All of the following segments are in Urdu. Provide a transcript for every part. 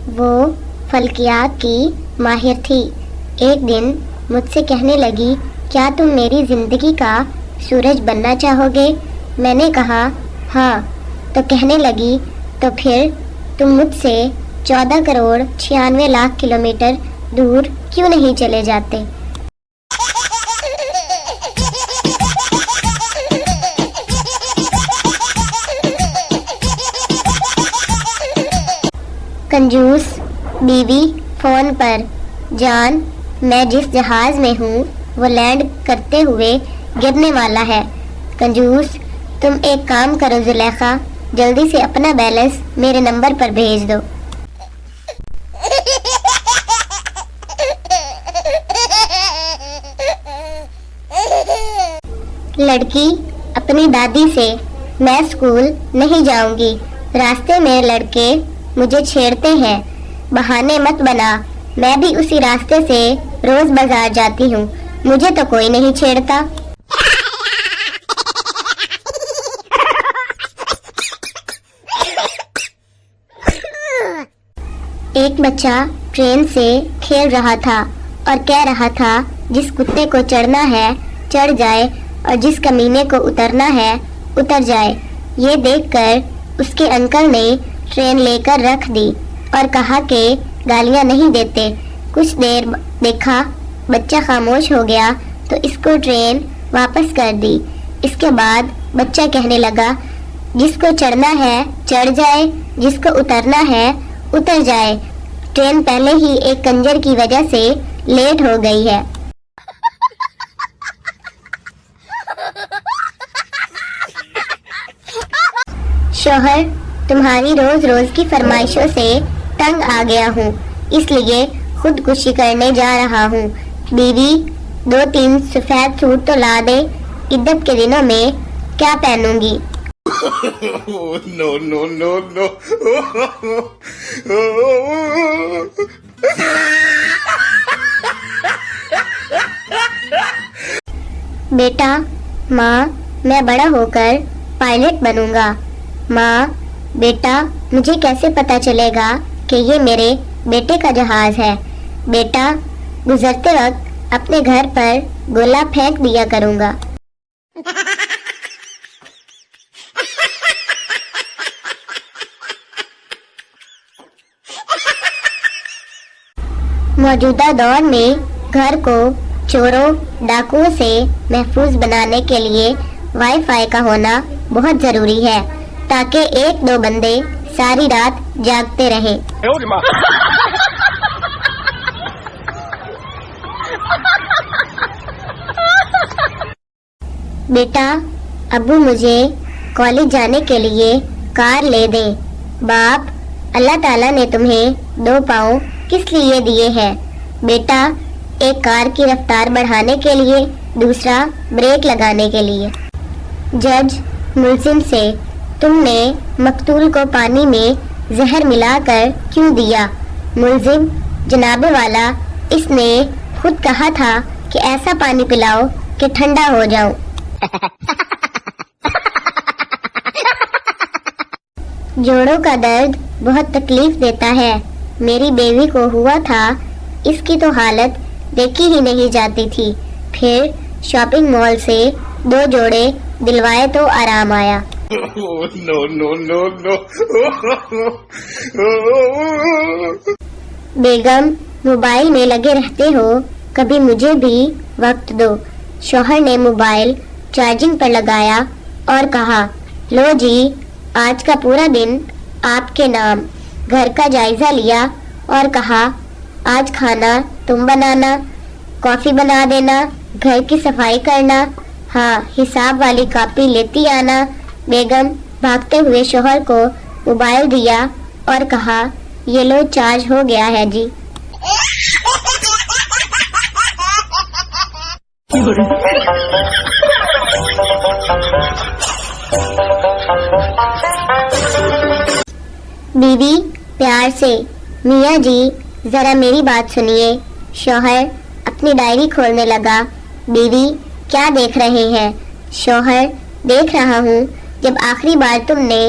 وہ فلکیات کی ماہر تھی۔ ایک دن مجھ سے کہنے لگی، کیا تم میری زندگی کا سورج بننا چاہو گے؟ میں نے کہا ہاں۔ تو کہنے لگی، تو پھر تم مجھ سے 14,96,00,000 کلومیٹر دور کیوں نہیں چلے جاتے؟ کنجوس بیوی فون پر، جان میں جس جہاز میں ہوں وہ لینڈ کرتے ہوئے گرنے والا ہے۔ کنجوس تم ایک کام کرو زلیخا، جلدی سے اپنا بیلنس میرے نمبر پر بھیج دو۔ لڑکی اپنی دادی سے، میں اسکول نہیں جاؤں گی، راستے میں لڑکے مجھے چھیڑتے ہیں، بہانے مت بنا، میں بھی اسی راستے سے روز بازار جاتی ہوں، مجھے تو کوئی نہیں چھیڑتا۔ ایک بچہ ٹرین سے کھیل رہا تھا اور کہہ رہا تھا، جس کتے کو چڑھنا ہے چڑھ جائے اور جس کمینے کو اترنا ہے اتر جائے۔ یہ دیکھ کر اس کے انکل نے ٹرین لے کر رکھ دی اور کہا کہ گالیاں نہیں دیتے۔ کچھ دیر دیکھا بچہ خاموش ہو گیا تو اس کو ٹرین واپس کر دی۔ اس کے بعد بچہ کہنے لگا، جس کو چڑھنا ہے چڑھ جائے، جس کو اترنا ہے اتر جائے، ٹرین پہلے ہی ایک کنجر کی وجہ سے لیٹ ہو گئی ہے۔ شوہر، تمہاری روز روز کی فرمائشوں سے تنگ آ گیا ہوں، اس لیے خودکشی کرنے جا رہا ہوں۔ بیوی، 2-3 سفید سوٹ تو لا دے، عدت کے دنوں میں کیا پہنوں گی؟ No, no, no, no. بیٹا، ماں میں بڑا ہو کر پائلٹ بنوں گا۔ ماں، بیٹا مجھے کیسے پتا چلے گا کہ یہ میرے بیٹے کا جہاز ہے؟ بیٹا، گزرتے وقت اپنے گھر پر گولا پھینک دیا کروں گا۔ موجودہ دور میں گھر کو چوروں ڈاکوؤں سے محفوظ بنانے کے لیے وائی فائی کا ہونا بہت ضروری ہے، تاکہ 1-2 بندے ساری رات جاگتے رہیں۔ بیٹا، ابو مجھے کالج جانے کے لیے کار لے دیں۔ باپ، اللہ تعالیٰ نے تمہیں 2 پاؤں کس لیے دیے ہیں؟ بیٹا، ایک کار کی رفتار بڑھانے کے لیے، دوسرا بریک لگانے کے لیے۔ جج ملزم سے، تم نے مقتول کو پانی میں زہر ملا کر کیوں دیا؟ ملزم، جناب والا، اس نے خود کہا تھا کہ ایسا پانی پلاؤ کہ ٹھنڈا ہو جاؤں۔ جوڑوں کا درد بہت تکلیف دیتا ہے، میری بیوی کو ہوا تھا، اس کی تو حالت دیکھی ہی نہیں جاتی تھی، پھر شاپنگ مال سے 2 جوڑے دلوائے تو آرام آیا۔ No, no, no, no. بیگم، موبائل میں لگے رہتے ہو، کبھی مجھے بھی وقت دو۔ شوہر نے موبائل چارجنگ پر لگایا اور کہا، لو جی، آج کا پورا دن آپ کے نام۔ گھر کا جائزہ لیا اور کہا، آج کھانا تم بنانا، کافی بنا دینا، گھر کی صفائی کرنا، ہاں حساب والی کاپی لیتی آنا۔ بیگم بھاگتے ہوئے شوہر کو موبائل دیا اور کہا، یہ لو چارج ہو گیا ہے جی۔ بیوی پیار سے، میاں جی ذرا میری بات سنیے۔ شوہر اپنی ڈائری کھولنے لگا۔ بیوی، کیا دیکھ رہے ہیں؟ شوہر، دیکھ رہا ہوں جب آخری بار تم نے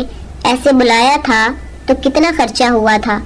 ایسے بلایا تھا تو کتنا خرچہ ہوا تھا۔